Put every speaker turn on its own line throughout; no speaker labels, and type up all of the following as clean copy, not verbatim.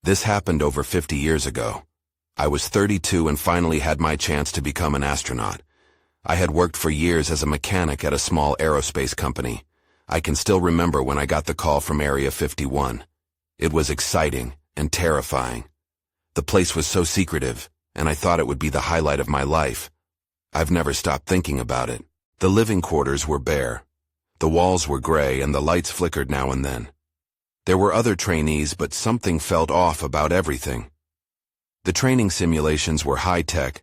This happened over 50 years ago. I was 32 and finally had my chance to become an astronaut. I had worked for years as a mechanic at a small aerospace company. I can still remember when I got the call from Area 51. It was exciting and terrifying. The place was so secretive, and I thought it would be the highlight of my life. I've never stopped thinking about it. The living quarters were bare. The walls were gray and the lights flickered now and then. There were other trainees, but something felt off about everything. The training simulations were high-tech,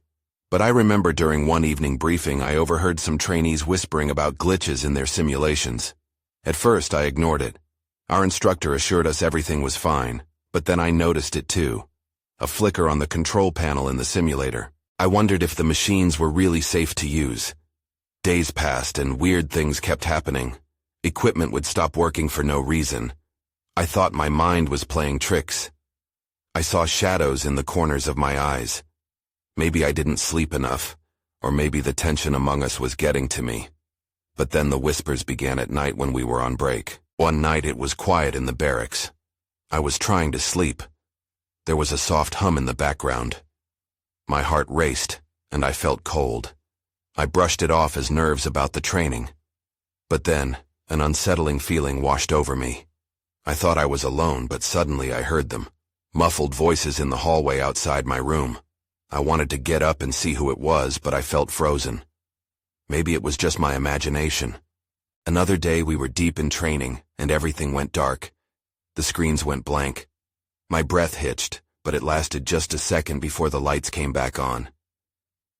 but I remember during one evening briefing I overheard some trainees whispering about glitches in their simulations. At first I ignored it. Our instructor assured us everything was fine, but then I noticed it too. A flicker on the control panel in the simulator. I wondered if the machines were really safe to use. Days passed and weird things kept happening. Equipment would stop working for no reason. I thought my mind was playing tricks. I saw shadows in the corners of my eyes. Maybe I didn't sleep enough, or maybe the tension among us was getting to me. But then the whispers began at night when we were on break. One night it was quiet in the barracks. I was trying to sleep. There was a soft hum in the background. My heart raced, and I felt cold. I brushed it off as nerves about the training. But then, an unsettling feeling washed over me. I thought I was alone, but suddenly I heard them. Muffled voices in the hallway outside my room. I wanted to get up and see who it was, but I felt frozen. Maybe it was just my imagination. Another day we were deep in training, and everything went dark. The screens went blank. My breath hitched, but it lasted just a second before the lights came back on.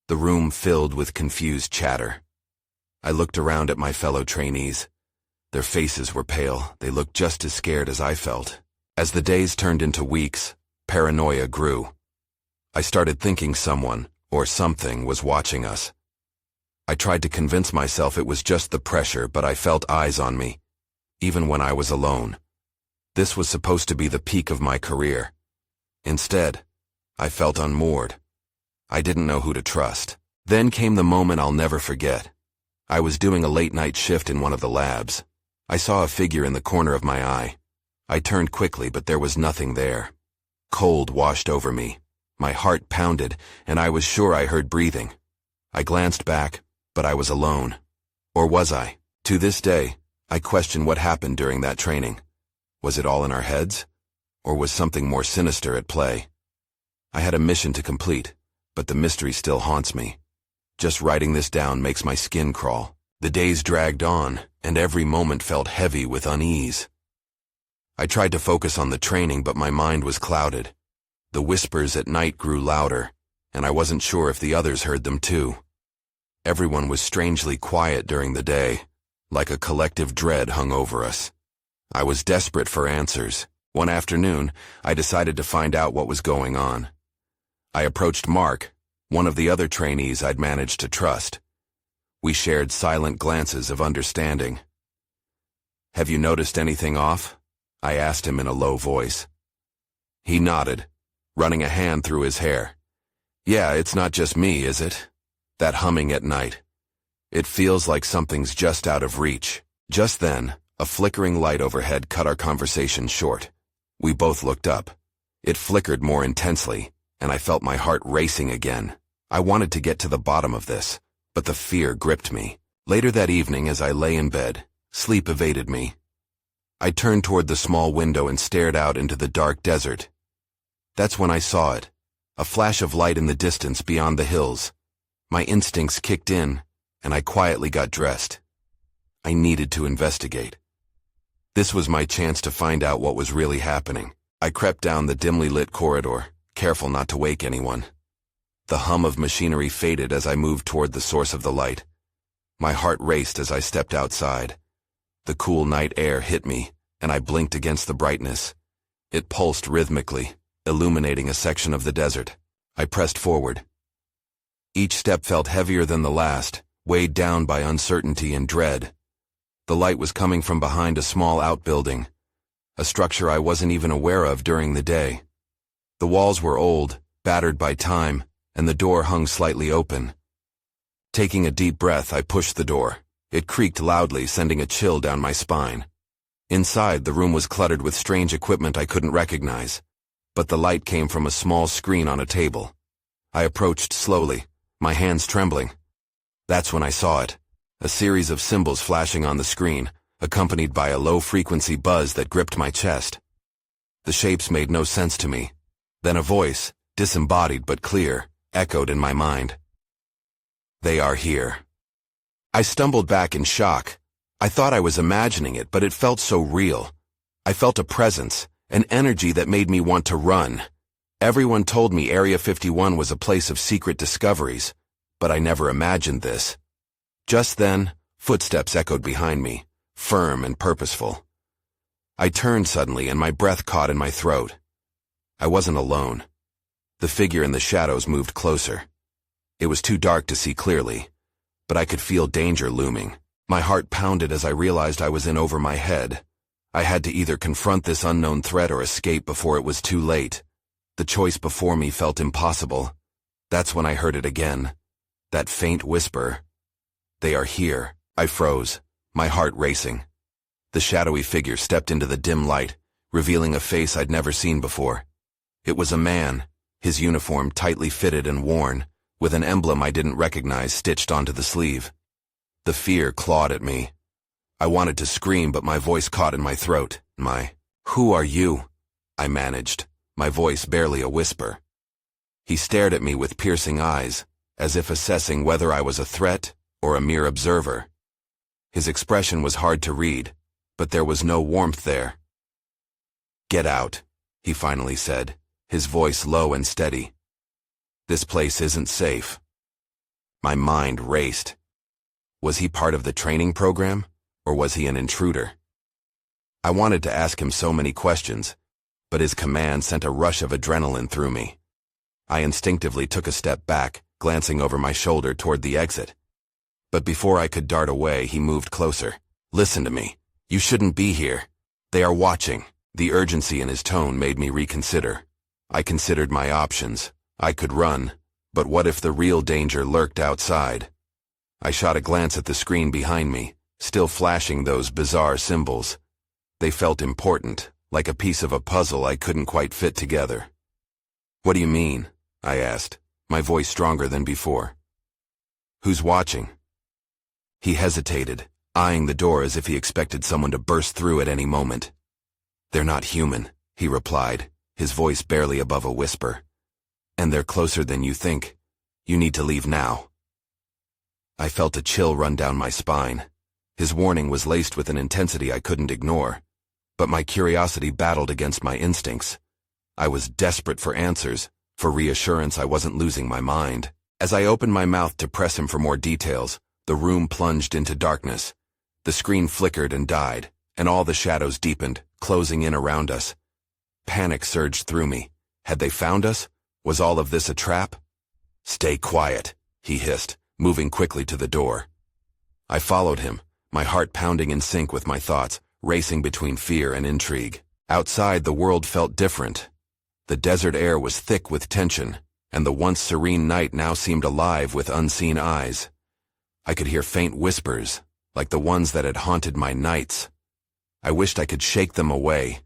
The room filled with confused chatter. I looked around at my fellow trainees. Their faces were pale. They looked just as scared as I felt. As the days turned into weeks, paranoia grew. I started thinking someone, or something, was watching us. I tried to convince myself it was just the pressure, but I felt eyes on me, even when I was alone. This was supposed to be the peak of my career. Instead, I felt unmoored. I didn't know who to trust. Then came the moment I'll never forget. I was doing a late-night shift in one of the labs. I saw a figure in the corner of my eye. I turned quickly, but there was nothing there. Cold washed over me. My heart pounded, and I was sure I heard breathing. I glanced back, but I was alone. Or was I? To this day, I question what happened during that training. Was it all in our heads? Or was something more sinister at play? I had a mission to complete, but the mystery still haunts me. Just writing this down makes my skin crawl. The days dragged on, and every moment felt heavy with unease. I tried to focus on the training, but my mind was clouded. The whispers at night grew louder, and I wasn't sure if the others heard them too. Everyone was strangely quiet during the day, like a collective dread hung over us. I was desperate for answers. One afternoon, I decided to find out what was going on. I approached Mark, one of the other trainees I'd managed to trust. We shared silent glances of understanding. "Have you noticed anything off?" I asked him in a low voice. He nodded, running a hand through his hair. "Yeah, it's not just me, is it? That humming at night. It feels like something's just out of reach." Just then, a flickering light overhead cut our conversation short. We both looked up. It flickered more intensely, and I felt my heart racing again. I wanted to get to the bottom of this, but the fear gripped me. Later that evening, as I lay in bed, sleep evaded me. I turned toward the small window and stared out into the dark desert. That's when I saw it, a flash of light in the distance beyond the hills. My instincts kicked in, and I quietly got dressed. I needed to investigate. This was my chance to find out what was really happening. I crept down the dimly lit corridor, careful not to wake anyone. The hum of machinery faded as I moved toward the source of the light. My heart raced as I stepped outside. The cool night air hit me, and I blinked against the brightness. It pulsed rhythmically, illuminating a section of the desert. I pressed forward. Each step felt heavier than the last, weighed down by uncertainty and dread. The light was coming from behind a small outbuilding, a structure I wasn't even aware of during the day. The walls were old, battered by time, and the door hung slightly open. Taking a deep breath, I pushed the door. It creaked loudly, sending a chill down my spine. Inside, the room was cluttered with strange equipment I couldn't recognize. but the light came from a small screen on a table. I approached slowly, my hands trembling. That's when I saw it. A series of symbols flashing on the screen, accompanied by a low-frequency buzz that gripped my chest. The shapes made no sense to me. Then a voice, disembodied but clear, echoed in my mind. They are here. I stumbled back in shock. I thought I was imagining it, but it felt so real. I felt a presence, an energy that made me want to run. Everyone told me Area 51 was a place of secret discoveries, but I never imagined this. Just then, footsteps echoed behind me, firm and purposeful. I turned suddenly and my breath caught in my throat. I wasn't alone. The figure in the shadows moved closer. It was too dark to see clearly, but I could feel danger looming. My heart pounded as I realized I was in over my head. I had to either confront this unknown threat or escape before it was too late. The choice before me felt impossible. That's when I heard it again. That faint whisper. They are here. I froze, my heart racing. The shadowy figure stepped into the dim light, revealing a face I'd never seen before. It was a man, his uniform tightly fitted and worn, with an emblem I didn't recognize stitched onto the sleeve. The fear clawed at me. I wanted to scream, but my voice caught in my throat. Who are you? I managed, my voice barely a whisper. He stared at me with piercing eyes, as if assessing whether I was a threat or a mere observer. His expression was hard to read, but there was no warmth there. Get out, he finally said, his voice low and steady. This place isn't safe. My mind raced. Was he part of the training program, or was he an intruder? I wanted to ask him so many questions, but his command sent a rush of adrenaline through me. I instinctively took a step back, glancing over my shoulder toward the exit. But before I could dart away, he moved closer. Listen to me. You shouldn't be here. They are watching. The urgency in his tone made me reconsider. I considered my options. I could run, but what if the real danger lurked outside? I shot a glance at the screen behind me, still flashing those bizarre symbols. They felt important, like a piece of a puzzle I couldn't quite fit together. What do you mean? I asked, my voice stronger than before. Who's watching? He hesitated, eyeing the door as if he expected someone to burst through at any moment. They're not human, he replied, his voice barely above a whisper. And they're closer than you think. You need to leave now. I felt a chill run down my spine. His warning was laced with an intensity I couldn't ignore, but my curiosity battled against my instincts. I was desperate for answers, for reassurance I wasn't losing my mind. As I opened my mouth to press him for more details, the room plunged into darkness. The screen flickered and died, and all the shadows deepened, closing in around us. Panic surged through me. Had they found us? Was all of this a trap? Stay quiet, he hissed, moving quickly to the door. I followed him, my heart pounding in sync with my thoughts, racing between fear and intrigue. Outside, the world felt different. The desert air was thick with tension, and the once serene night now seemed alive with unseen eyes. I could hear faint whispers, like the ones that had haunted my nights. I wished I could shake them away,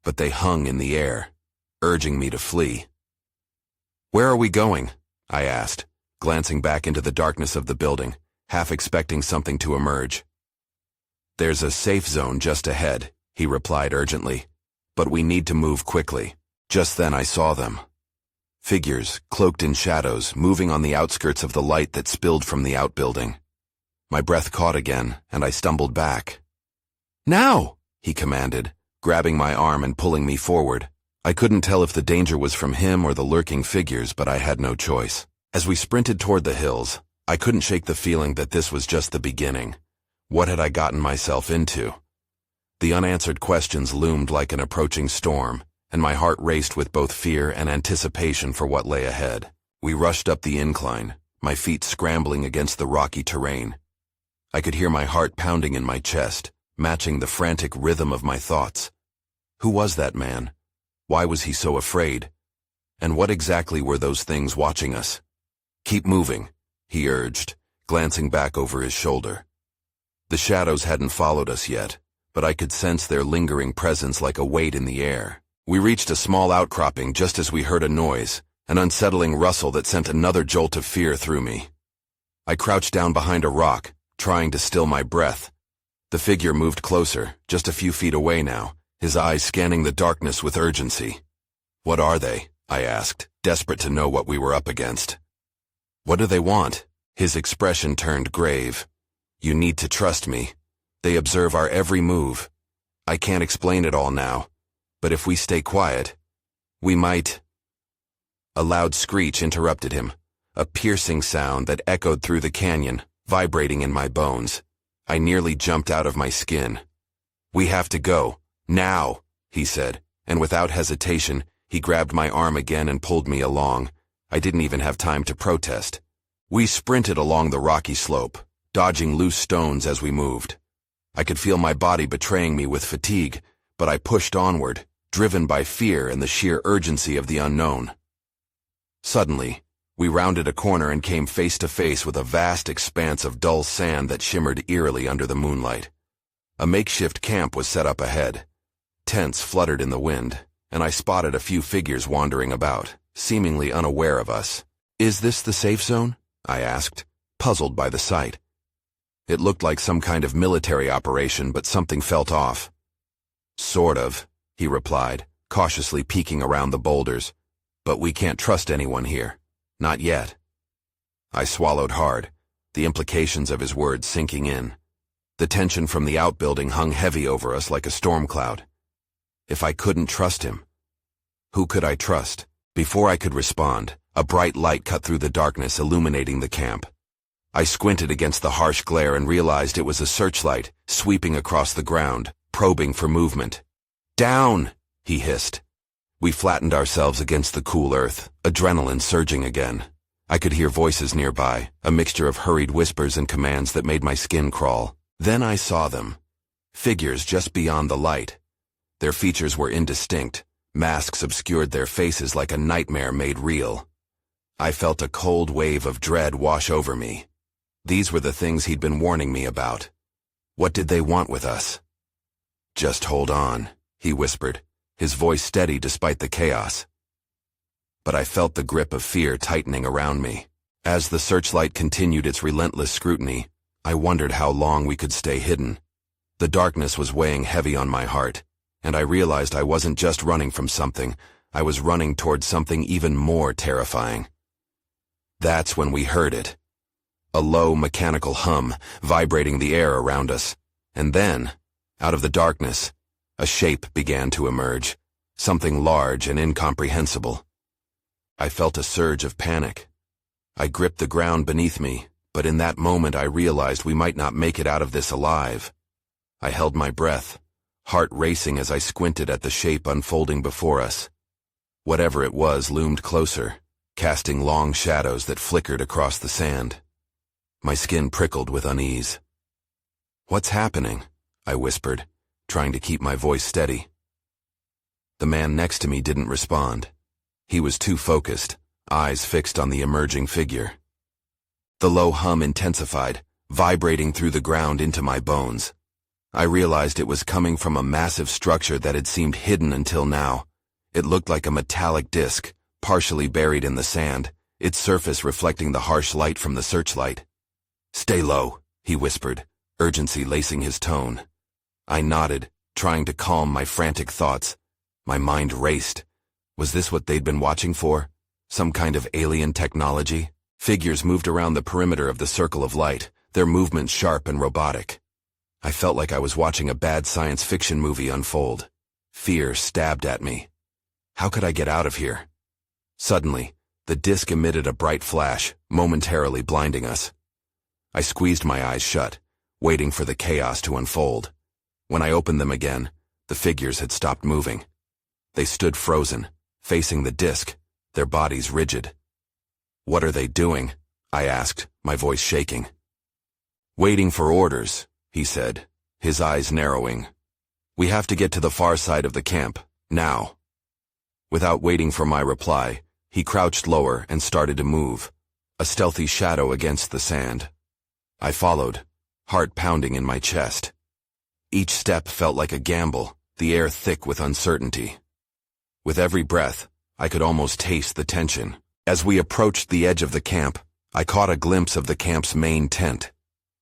but they hung in the air, urging me to flee. Where are we going? I asked, glancing back into the darkness of the building, half expecting something to emerge. There's a safe zone just ahead, he replied urgently, but we need to move quickly. Just then I saw them. Figures, cloaked in shadows, moving on the outskirts of the light that spilled from the outbuilding. My breath caught again, and I stumbled back. Now, he commanded, grabbing my arm and pulling me forward. I couldn't tell if the danger was from him or the lurking figures, but I had no choice. As we sprinted toward the hills, I couldn't shake the feeling that this was just the beginning. What had I gotten myself into? The unanswered questions loomed like an approaching storm, and my heart raced with both fear and anticipation for what lay ahead. We rushed up the incline, my feet scrambling against the rocky terrain. I could hear my heart pounding in my chest, matching the frantic rhythm of my thoughts. Who was that man? Why was he so afraid? And what exactly were those things watching us? Keep moving, he urged, glancing back over his shoulder. The shadows hadn't followed us yet, but I could sense their lingering presence like a weight in the air. We reached a small outcropping just as we heard a noise, an unsettling rustle that sent another jolt of fear through me. I crouched down behind a rock, trying to still my breath. The figure moved closer, just a few feet away now, his eyes scanning the darkness with urgency. "What are they?" I asked, desperate to know what we were up against. "What do they want?" His expression turned grave. "You need to trust me. They observe our every move. I can't explain it all now, but if we stay quiet, we might—" A loud screech interrupted him, a piercing sound that echoed through the canyon, vibrating in my bones. I nearly jumped out of my skin. "We have to go, now," he said, and without hesitation, he grabbed my arm again and pulled me along. I didn't even have time to protest. We sprinted along the rocky slope, dodging loose stones as we moved. I could feel my body betraying me with fatigue, but I pushed onward, driven by fear and the sheer urgency of the unknown. Suddenly, we rounded a corner and came face to face with a vast expanse of dull sand that shimmered eerily under the moonlight. A makeshift camp was set up ahead. Tents fluttered in the wind, and I spotted a few figures wandering about, seemingly unaware of us. "Is this the safe zone?" I asked, puzzled by the sight. It looked like some kind of military operation, but something felt off. "Sort of," he replied, cautiously peeking around the boulders. "But we can't trust anyone here. Not yet." I swallowed hard, the implications of his words sinking in. The tension from the outbuilding hung heavy over us like a storm cloud. If I couldn't trust him, who could I trust? Before I could respond, a bright light cut through the darkness, illuminating the camp. I squinted against the harsh glare and realized it was a searchlight, sweeping across the ground, probing for movement. "Down!" he hissed. We flattened ourselves against the cool earth, adrenaline surging again. I could hear voices nearby, a mixture of hurried whispers and commands that made my skin crawl. Then I saw them. Figures just beyond the light. Their features were indistinct. Masks obscured their faces like a nightmare made real. I felt a cold wave of dread wash over me. These were the things he'd been warning me about. What did they want with us? "Just hold on," he whispered, his voice steady despite the chaos. But I felt the grip of fear tightening around me. As the searchlight continued its relentless scrutiny, I wondered how long we could stay hidden. The darkness was weighing heavy on my heart, and I realized I wasn't just running from something, I was running towards something even more terrifying. That's when we heard it. A low mechanical hum, vibrating the air around us. And then, out of the darkness, a shape began to emerge, something large and incomprehensible. I felt a surge of panic. I gripped the ground beneath me, but in that moment I realized we might not make it out of this alive. I held my breath, heart racing as I squinted at the shape unfolding before us. Whatever it was loomed closer, casting long shadows that flickered across the sand. My skin prickled with unease. "What's happening?" I whispered, trying to keep my voice steady. The man next to me didn't respond. He was too focused, eyes fixed on the emerging figure. The low hum intensified, vibrating through the ground into my bones. I realized it was coming from a massive structure that had seemed hidden until now. It looked like a metallic disc, partially buried in the sand, its surface reflecting the harsh light from the searchlight. "Stay low," he whispered, urgency lacing his tone. I nodded, trying to calm my frantic thoughts. My mind raced. Was this what they'd been watching for? Some kind of alien technology? Figures moved around the perimeter of the circle of light, their movements sharp and robotic. I felt like I was watching a bad science fiction movie unfold. Fear stabbed at me. How could I get out of here? Suddenly, the disc emitted a bright flash, momentarily blinding us. I squeezed my eyes shut, waiting for the chaos to unfold. When I opened them again, the figures had stopped moving. They stood frozen, facing the disc, their bodies rigid. "What are they doing?" I asked, my voice shaking. "Waiting for orders," he said, his eyes narrowing. "We have to get to the far side of the camp, now." Without waiting for my reply, he crouched lower and started to move, a stealthy shadow against the sand. I followed, heart pounding in my chest. Each step felt like a gamble, the air thick with uncertainty. With every breath, I could almost taste the tension. As we approached the edge of the camp, I caught a glimpse of the camp's main tent.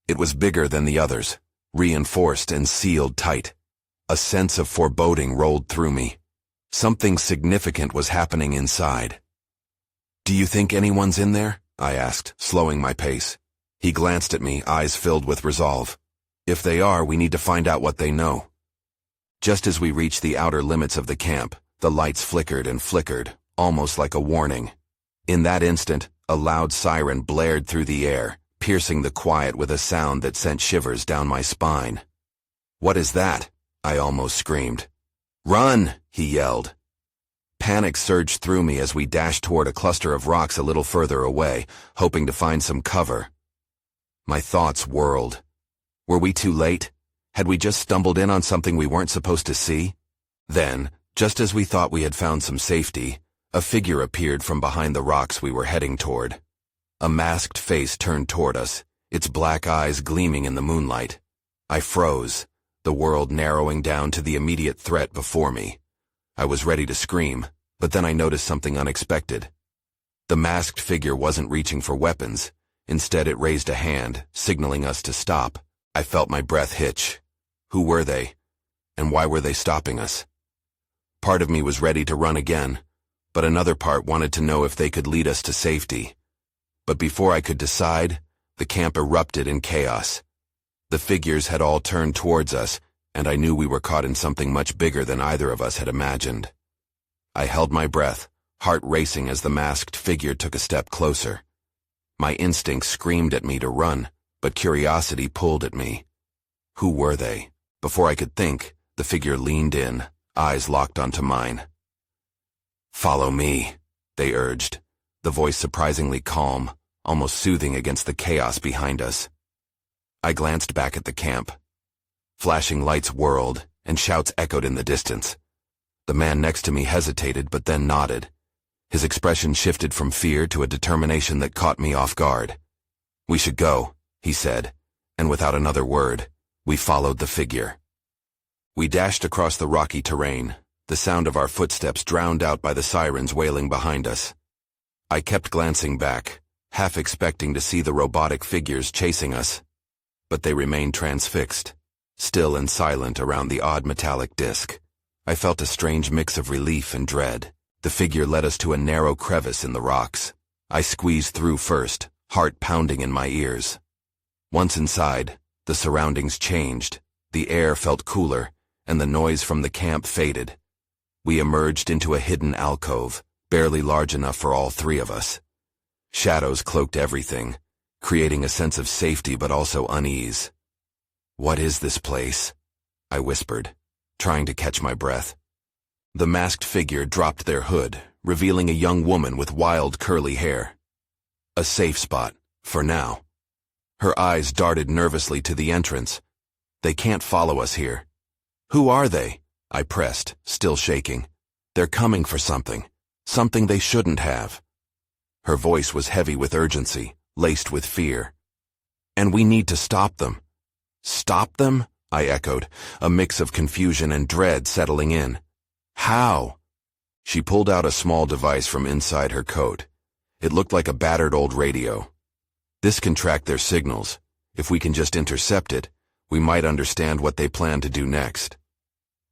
It was bigger than the others, reinforced and sealed tight. A sense of foreboding rolled through me. Something significant was happening inside. "Do you think anyone's in there?" I asked, slowing my pace. He glanced at me, eyes filled with resolve. "If they are, we need to find out what they know." Just as we reached the outer limits of the camp, the lights flickered and flickered, almost like a warning. In that instant, a loud siren blared through the air, piercing the quiet with a sound that sent shivers down my spine. "What is that?" I almost screamed. "Run!" he yelled. Panic surged through me as we dashed toward a cluster of rocks a little further away, hoping to find some cover. My thoughts whirled. Were we too late? Had we just stumbled in on something we weren't supposed to see? Then, just as we thought we had found some safety, a figure appeared from behind the rocks we were heading toward. A masked face turned toward us, its black eyes gleaming in the moonlight. I froze, the world narrowing down to the immediate threat before me. I was ready to scream, but then I noticed something unexpected. The masked figure wasn't reaching for weapons. Instead, it raised a hand, signaling us to stop. I felt my breath hitch. Who were they? And why were they stopping us? Part of me was ready to run again, but another part wanted to know if they could lead us to safety. But before I could decide, the camp erupted in chaos. The figures had all turned towards us, and I knew we were caught in something much bigger than either of us had imagined. I held my breath, heart racing as the masked figure took a step closer. My instincts screamed at me to run, but curiosity pulled at me. Who were they? Before I could think, the figure leaned in, eyes locked onto mine. "Follow me," they urged, the voice surprisingly calm, almost soothing against the chaos behind us. I glanced back at the camp. Flashing lights whirled, and shouts echoed in the distance. The man next to me hesitated but then nodded. His expression shifted from fear to a determination that caught me off guard. "We should go," he said, and without another word, we followed the figure. We dashed across the rocky terrain, the sound of our footsteps drowned out by the sirens wailing behind us. I kept glancing back, half expecting to see the robotic figures chasing us. But they remained transfixed, still and silent around the odd metallic disc. I felt a strange mix of relief and dread. The figure led us to a narrow crevice in the rocks. I squeezed through first, heart pounding in my ears. Once inside, the surroundings changed. The air felt cooler, and the noise from the camp faded. We emerged into a hidden alcove, barely large enough for all three of us. Shadows cloaked everything, creating a sense of safety but also unease. "What is this place?" I whispered, trying to catch my breath. The masked figure dropped their hood, revealing a young woman with wild curly hair. A safe spot, for now. Her eyes darted nervously to the entrance. "They can't follow us here." "Who are they?" I pressed, still shaking. "They're coming for something. Something they shouldn't have." Her voice was heavy with urgency, laced with fear. "And we need to stop them." "Stop them?" I echoed, a mix of confusion and dread settling in. "How?" She pulled out a small device from inside her coat. It looked like a battered old radio. "This can track their signals. If we can just intercept it, we might understand what they plan to do next."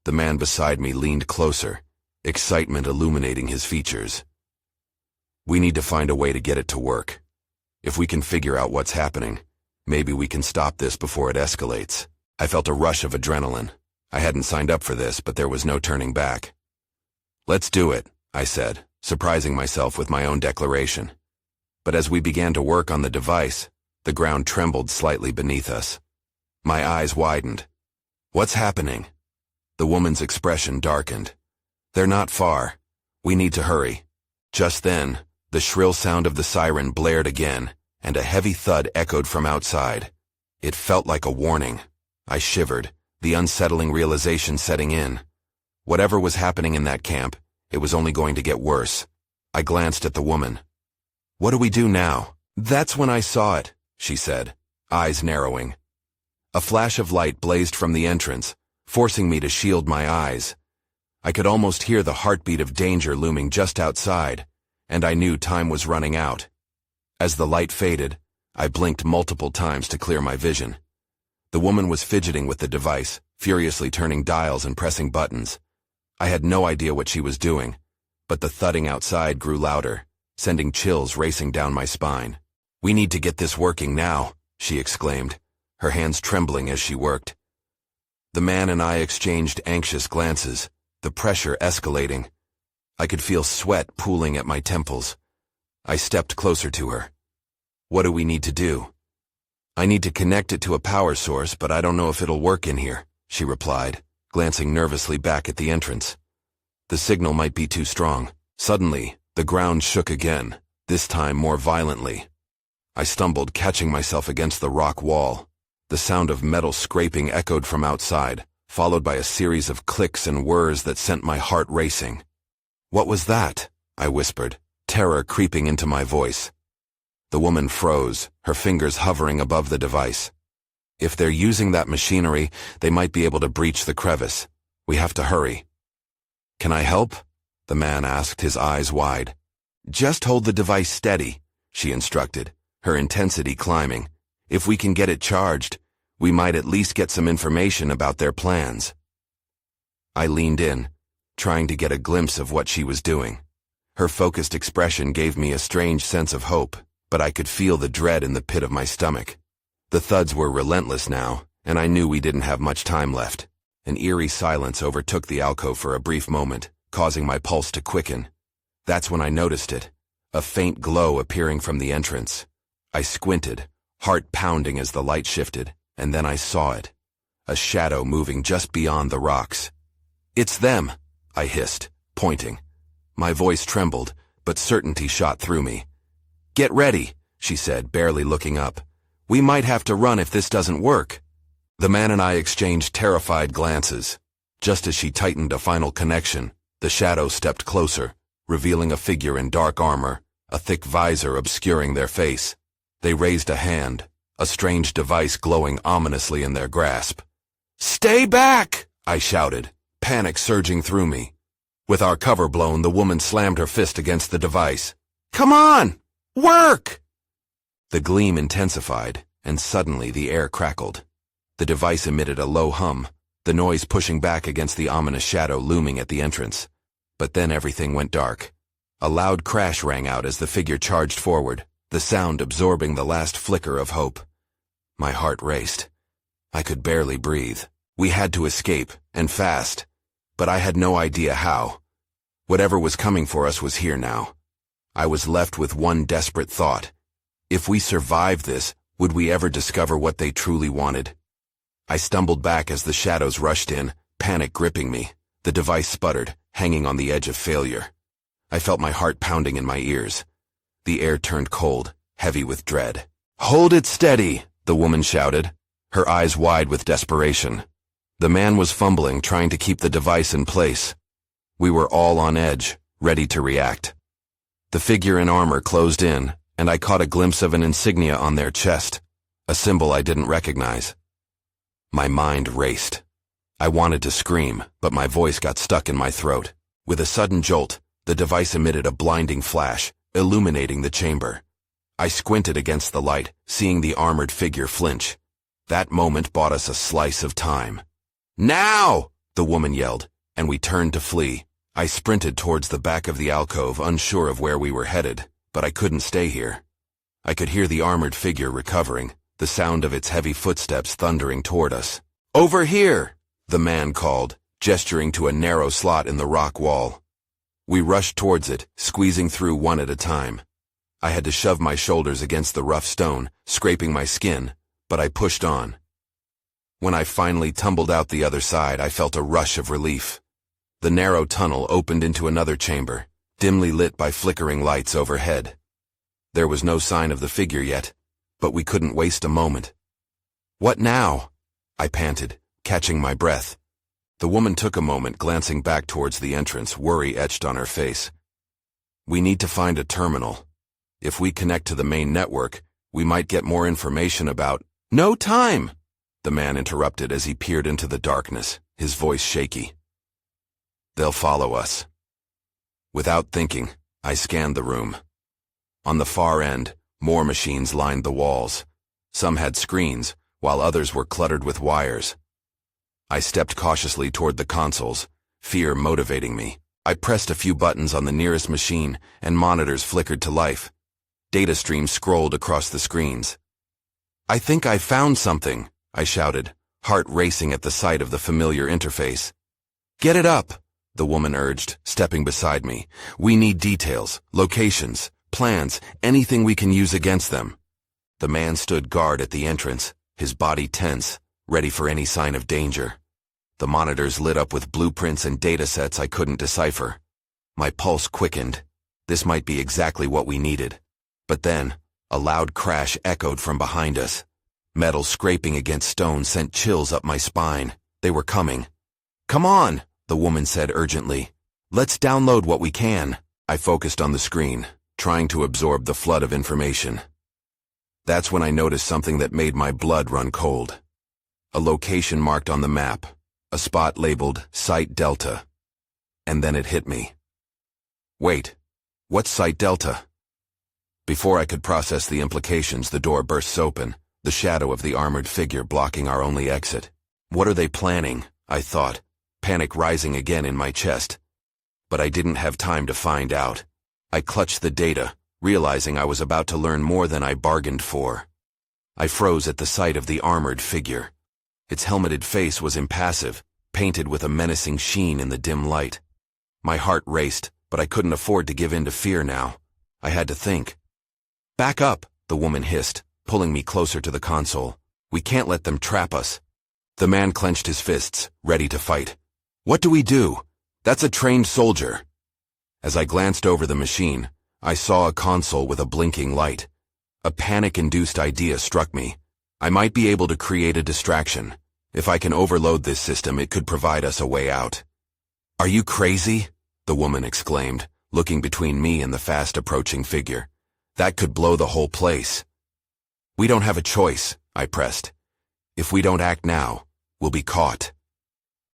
The man beside me leaned closer, excitement illuminating his features. "We need to find a way to get it to work. If we can figure out what's happening, maybe we can stop this before it escalates." I felt a rush of adrenaline. I hadn't signed up for this, but there was no turning back. "Let's do it," I said, surprising myself with my own declaration. But as we began to work on the device, the ground trembled slightly beneath us. My eyes widened. "What's happening?" The woman's expression darkened. "They're not far. We need to hurry." Just then, the shrill sound of the siren blared again, and a heavy thud echoed from outside. It felt like a warning. I shivered, the unsettling realization setting in. Whatever was happening in that camp, it was only going to get worse. I glanced at the woman. "What do we do now?" "That's when I saw it," she said, eyes narrowing. A flash of light blazed from the entrance, forcing me to shield my eyes. I could almost hear the heartbeat of danger looming just outside, and I knew time was running out. As the light faded, I blinked multiple times to clear my vision. The woman was fidgeting with the device, furiously turning dials and pressing buttons. I had no idea what she was doing, but the thudding outside grew louder, sending chills racing down my spine. "We need to get this working now," she exclaimed, her hands trembling as she worked. The man and I exchanged anxious glances, the pressure escalating. I could feel sweat pooling at my temples. I stepped closer to her. "What do we need to do?" "I need to connect it to a power source, but I don't know if it'll work in here," she replied, glancing nervously back at the entrance. "The signal might be too strong." Suddenly, the ground shook again, this time more violently. I stumbled, catching myself against the rock wall. The sound of metal scraping echoed from outside, followed by a series of clicks and whirs that sent my heart racing. "What was that?" I whispered, terror creeping into my voice. The woman froze, her fingers hovering above the device. "If they're using that machinery, they might be able to breach the crevice. We have to hurry." "Can I help?" the man asked, his eyes wide. "Just hold the device steady," she instructed, her intensity climbing. "If we can get it charged, we might at least get some information about their plans." I leaned in, trying to get a glimpse of what she was doing. Her focused expression gave me a strange sense of hope, but I could feel the dread in the pit of my stomach. The thuds were relentless now, and I knew we didn't have much time left. An eerie silence overtook the alcove for a brief moment, causing my pulse to quicken. That's when I noticed it, a faint glow appearing from the entrance. I squinted, heart pounding as the light shifted, and then I saw it, a shadow moving just beyond the rocks. "It's them," I hissed, pointing. My voice trembled, but certainty shot through me. "Get ready," she said, barely looking up. "We might have to run if this doesn't work." The man and I exchanged terrified glances. Just as she tightened a final connection, the shadow stepped closer, revealing a figure in dark armor, a thick visor obscuring their face. They raised a hand, a strange device glowing ominously in their grasp. "Stay back!" I shouted, panic surging through me. With our cover blown, the woman slammed her fist against the device. "Come on! Work!" The gleam intensified, and suddenly the air crackled. The device emitted a low hum, the noise pushing back against the ominous shadow looming at the entrance. But then everything went dark. A loud crash rang out as the figure charged forward, the sound absorbing the last flicker of hope. My heart raced. I could barely breathe. We had to escape, and fast. But I had no idea how. Whatever was coming for us was here now. I was left with one desperate thought. If we survived this, would we ever discover what they truly wanted? I stumbled back as the shadows rushed in, panic gripping me. The device sputtered, hanging on the edge of failure. I felt my heart pounding in my ears. The air turned cold, heavy with dread. "Hold it steady," the woman shouted, her eyes wide with desperation. The man was fumbling, trying to keep the device in place. We were all on edge, ready to react. The figure in armor closed in, and I caught a glimpse of an insignia on their chest, a symbol I didn't recognize. My mind raced. I wanted to scream, but my voice got stuck in my throat. With a sudden jolt, the device emitted a blinding flash, illuminating the chamber. I squinted against the light, seeing the armored figure flinch. That moment bought us a slice of time. "Now!" the woman yelled, and we turned to flee. I sprinted towards the back of the alcove, unsure of where we were headed, but I couldn't stay here. I could hear the armored figure recovering, the sound of its heavy footsteps thundering toward us. "Over here!" the man called, gesturing to a narrow slot in the rock wall. We rushed towards it, squeezing through one at a time. I had to shove my shoulders against the rough stone, scraping my skin, but I pushed on. When I finally tumbled out the other side, I felt a rush of relief. The narrow tunnel opened into another chamber, dimly lit by flickering lights overhead. There was no sign of the figure yet, but we couldn't waste a moment. "What now?" I panted, catching my breath. The woman took a moment, glancing back towards the entrance, worry etched on her face. "We need to find a terminal. If we connect to the main network, we might get more information about—" "No time!" the man interrupted as he peered into the darkness, his voice shaky. They'll follow us. Without thinking, I scanned the room. On the far end, more machines lined the walls. Some had screens, while others were cluttered with wires. I stepped cautiously toward the consoles, fear motivating me. I pressed a few buttons on the nearest machine, and monitors flickered to life. Data streams scrolled across the screens. "I think I found something," I shouted, heart racing at the sight of the familiar interface. "Get it up," the woman urged, stepping beside me. "We need details, locations, plans, anything we can use against them." The man stood guard at the entrance, his body tense, ready for any sign of danger. The monitors lit up with blueprints and datasets I couldn't decipher. My pulse quickened. This might be exactly what we needed. But then, a loud crash echoed from behind us. Metal scraping against stone sent chills up my spine. They were coming. "Come on," the woman said urgently. "Let's download what we can." I focused on the screen, trying to absorb the flood of information. That's when I noticed something that made my blood run cold. A location marked on the map, a spot labeled Site Delta. And then it hit me. Wait, what's Site Delta? Before I could process the implications, the door bursts open, the shadow of the armored figure blocking our only exit. What are they planning? I thought, panic rising again in my chest. But I didn't have time to find out. I clutched the data, realizing I was about to learn more than I bargained for. I froze at the sight of the armored figure. Its helmeted face was impassive, painted with a menacing sheen in the dim light. My heart raced, but I couldn't afford to give in to fear now. I had to think. "Back up," the woman hissed, pulling me closer to the console. "We can't let them trap us." The man clenched his fists, ready to fight. "What do we do? That's a trained soldier." As I glanced over the machine, I saw a console with a blinking light. A panic-induced idea struck me. I might be able to create a distraction. If I can overload this system, it could provide us a way out. "Are you crazy?" the woman exclaimed, looking between me and the fast-approaching figure. "That could blow the whole place." "We don't have a choice," I pressed. "If we don't act now, we'll be caught."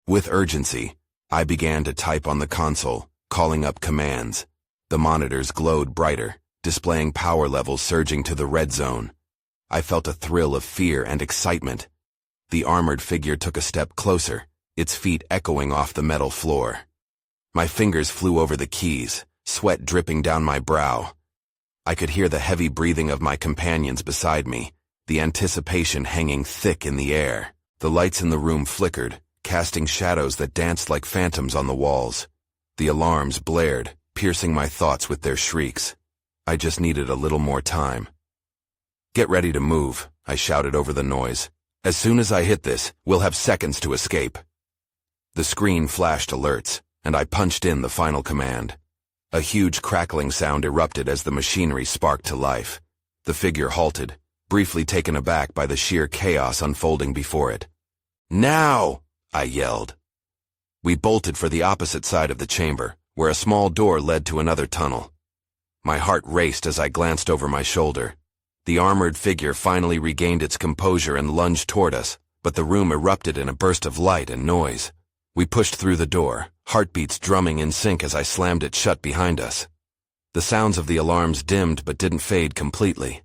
With urgency, I began to type on the console, calling up commands. The monitors glowed brighter, displaying power levels surging to the red zone. I felt a thrill of fear and excitement. The armored figure took a step closer, its feet echoing off the metal floor. My fingers flew over the keys, sweat dripping down my brow. I could hear the heavy breathing of my companions beside me, the anticipation hanging thick in the air. The lights in the room flickered, casting shadows that danced like phantoms on the walls. The alarms blared, piercing my thoughts with their shrieks. I just needed a little more time. "Get ready to move," I shouted over the noise. "As soon as I hit this, we'll have seconds to escape." The screen flashed alerts, and I punched in the final command. A huge crackling sound erupted as the machinery sparked to life. The figure halted, briefly taken aback by the sheer chaos unfolding before it. "Now!" I yelled. We bolted for the opposite side of the chamber, where a small door led to another tunnel. My heart raced as I glanced over my shoulder. The armored figure finally regained its composure and lunged toward us, but the room erupted in a burst of light and noise. We pushed through the door, heartbeats drumming in sync as I slammed it shut behind us. The sounds of the alarms dimmed but didn't fade completely.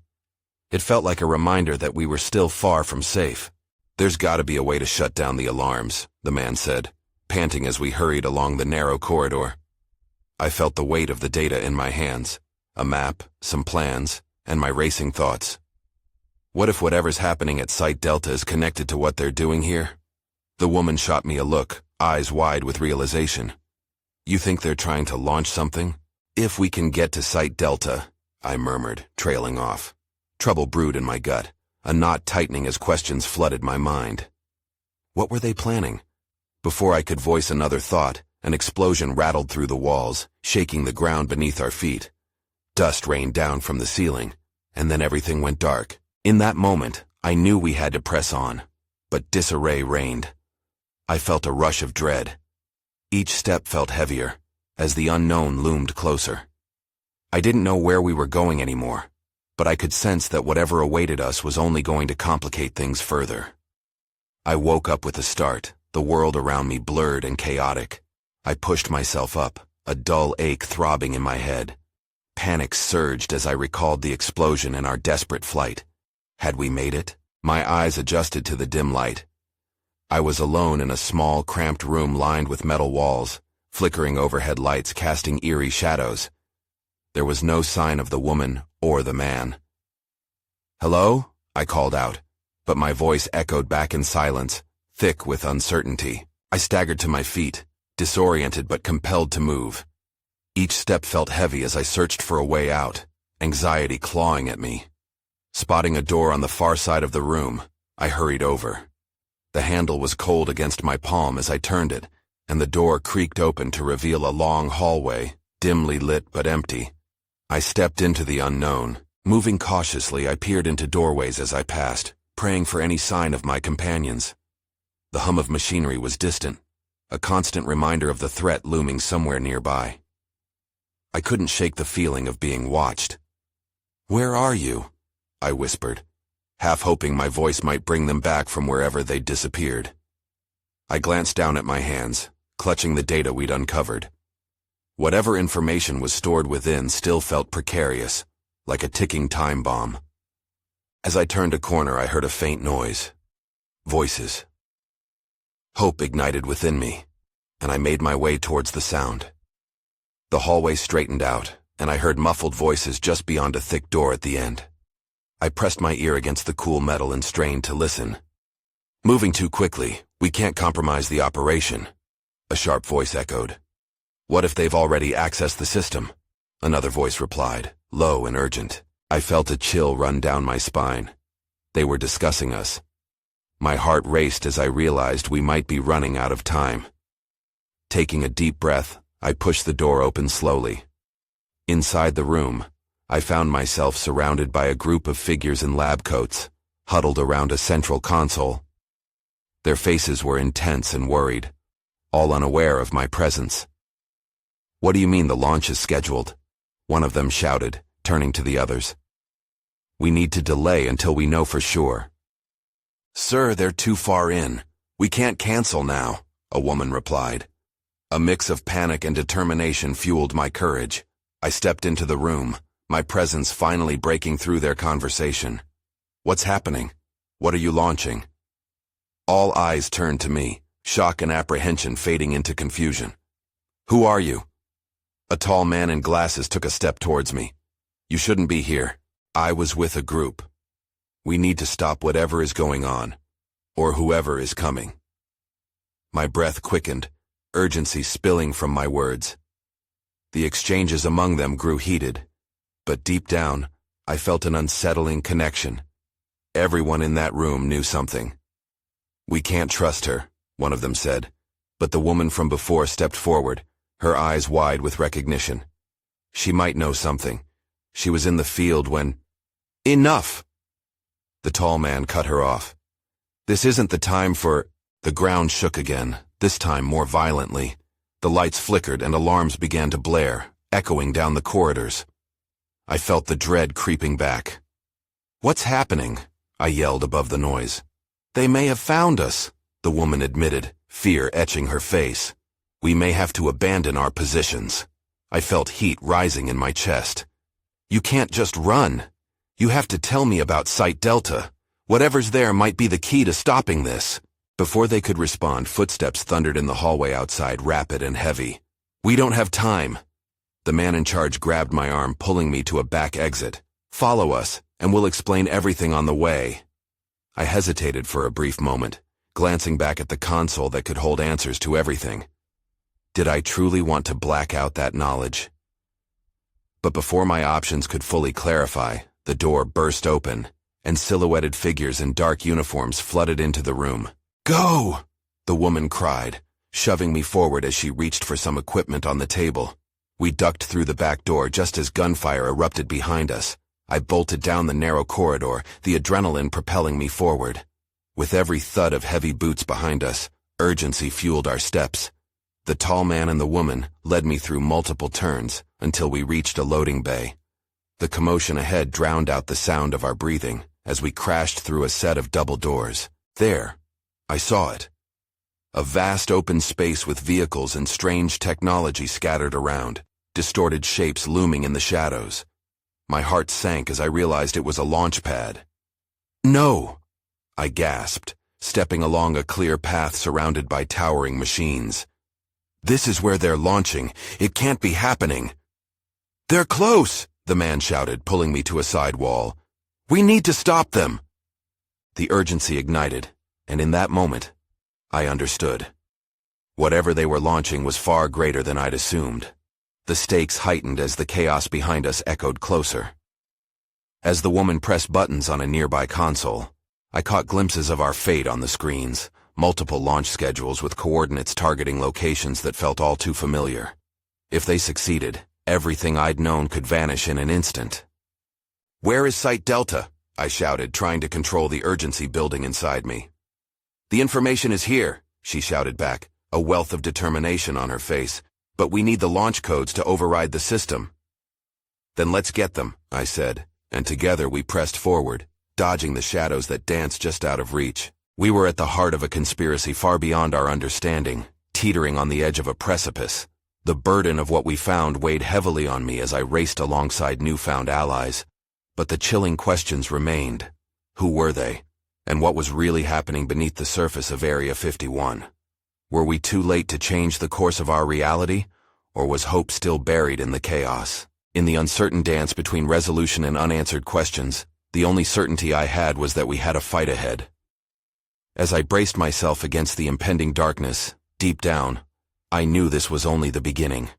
It felt like a reminder that we were still far from safe. "There's gotta be a way to shut down the alarms," the man said, panting as we hurried along the narrow corridor. I felt the weight of the data in my hands, a map, some plans, and my racing thoughts. What if whatever's happening at Site Delta is connected to what they're doing here? The woman shot me a look, eyes wide with realization. "You think they're trying to launch something?" "If we can get to Site Delta," I murmured, trailing off. Trouble brewed in my gut, a knot tightening as questions flooded my mind. What were they planning? Before I could voice another thought, an explosion rattled through the walls, shaking the ground beneath our feet. Dust rained down from the ceiling, and then everything went dark. In that moment, I knew we had to press on, but disarray reigned. I felt a rush of dread. Each step felt heavier, as the unknown loomed closer. I didn't know where we were going anymore, but I could sense that whatever awaited us was only going to complicate things further. I woke up with a start, the world around me blurred and chaotic. I pushed myself up, a dull ache throbbing in my head. Panic surged as I recalled the explosion in our desperate flight. Had we made it? My eyes adjusted to the dim light. I was alone in a small, cramped room lined with metal walls, flickering overhead lights casting eerie shadows. There was no sign of the woman or the man. "Hello?" I called out, but my voice echoed back in silence, thick with uncertainty. I staggered to my feet, disoriented but compelled to move. Each step felt heavy as I searched for a way out, anxiety clawing at me. Spotting a door on the far side of the room, I hurried over. The handle was cold against my palm as I turned it, and the door creaked open to reveal a long hallway, dimly lit but empty. I stepped into the unknown. Moving cautiously, I peered into doorways as I passed, praying for any sign of my companions. The hum of machinery was distant, a constant reminder of the threat looming somewhere nearby. I couldn't shake the feeling of being watched. "Where are you?" I whispered, half hoping my voice might bring them back from wherever they'd disappeared. I glanced down at my hands, clutching the data we'd uncovered. Whatever information was stored within still felt precarious, like a ticking time bomb. As I turned a corner, I heard a faint noise. Voices. Hope ignited within me, and I made my way towards the sound. The hallway straightened out, and I heard muffled voices just beyond a thick door at the end. I pressed my ear against the cool metal and strained to listen. "Moving too quickly. We can't compromise the operation," a sharp voice echoed. "What if they've already accessed the system?" Another voice replied, low and urgent. I felt a chill run down my spine. They were discussing us. My heart raced as I realized we might be running out of time. Taking a deep breath, I pushed the door open slowly. Inside the room, I found myself surrounded by a group of figures in lab coats, huddled around a central console. Their faces were intense and worried, all unaware of my presence. "What do you mean the launch is scheduled?" one of them shouted, turning to the others. "We need to delay until we know for sure." "Sir, they're too far in. We can't cancel now," a woman replied. A mix of panic and determination fueled my courage. I stepped into the room, my presence finally breaking through their conversation. "What's happening? What are you launching?" All eyes turned to me, shock and apprehension fading into confusion. "Who are you?" A tall man in glasses took a step towards me. "You shouldn't be here. I was with a group. We need to stop whatever is going on, or whoever is coming." My breath quickened, urgency spilling from my words. The exchanges among them grew heated, but deep down, I felt an unsettling connection. Everyone in that room knew something. "We can't trust her," one of them said, but the woman from before stepped forward, her eyes wide with recognition. "She might know something. She was in the field when—" "Enough!" The tall man cut her off. "This isn't the time for—" The ground shook again, this time more violently. The lights flickered and alarms began to blare, echoing down the corridors. I felt the dread creeping back. "What's happening?" I yelled above the noise. "They may have found us," the woman admitted, fear etching her face. "We may have to abandon our positions." I felt heat rising in my chest. "You can't just run. You have to tell me about Site Delta. Whatever's there might be the key to stopping this." Before they could respond, footsteps thundered in the hallway outside, rapid and heavy. "We don't have time." The man in charge grabbed my arm, pulling me to a back exit. "Follow us, and we'll explain everything on the way." I hesitated for a brief moment, glancing back at the console that could hold answers to everything. Did I truly want to black out that knowledge? But before my options could fully clarify, the door burst open, and silhouetted figures in dark uniforms flooded into the room. "Go!" the woman cried, shoving me forward as she reached for some equipment on the table. We ducked through the back door just as gunfire erupted behind us. I bolted down the narrow corridor, the adrenaline propelling me forward. With every thud of heavy boots behind us, urgency fueled our steps. The tall man and the woman led me through multiple turns until we reached a loading bay. The commotion ahead drowned out the sound of our breathing as we crashed through a set of double doors. There, I saw it. A vast open space with vehicles and strange technology scattered around, distorted shapes looming in the shadows. My heart sank as I realized it was a launch pad. "No!" I gasped, stepping along a clear path surrounded by towering machines. "This is where they're launching. It can't be happening." "They're close!" the man shouted, pulling me to a side wall. "We need to stop them!" The urgency ignited, and in that moment, I understood. Whatever they were launching was far greater than I'd assumed. The stakes heightened as the chaos behind us echoed closer. As the woman pressed buttons on a nearby console, I caught glimpses of our fate on the screens, multiple launch schedules with coordinates targeting locations that felt all too familiar. If they succeeded, everything I'd known could vanish in an instant. "Where is Site Delta?" I shouted, trying to control the urgency building inside me. "The information is here," she shouted back, a wealth of determination on her face, "but we need the launch codes to override the system." "Then let's get them," I said, and together we pressed forward, dodging the shadows that danced just out of reach. We were at the heart of a conspiracy far beyond our understanding, teetering on the edge of a precipice. The burden of what we found weighed heavily on me as I raced alongside newfound allies. But the chilling questions remained. Who were they? And what was really happening beneath the surface of Area 51? Were we too late to change the course of our reality, or was hope still buried in the chaos? In the uncertain dance between resolution and unanswered questions, the only certainty I had was that we had a fight ahead. As I braced myself against the impending darkness, deep down, I knew this was only the beginning.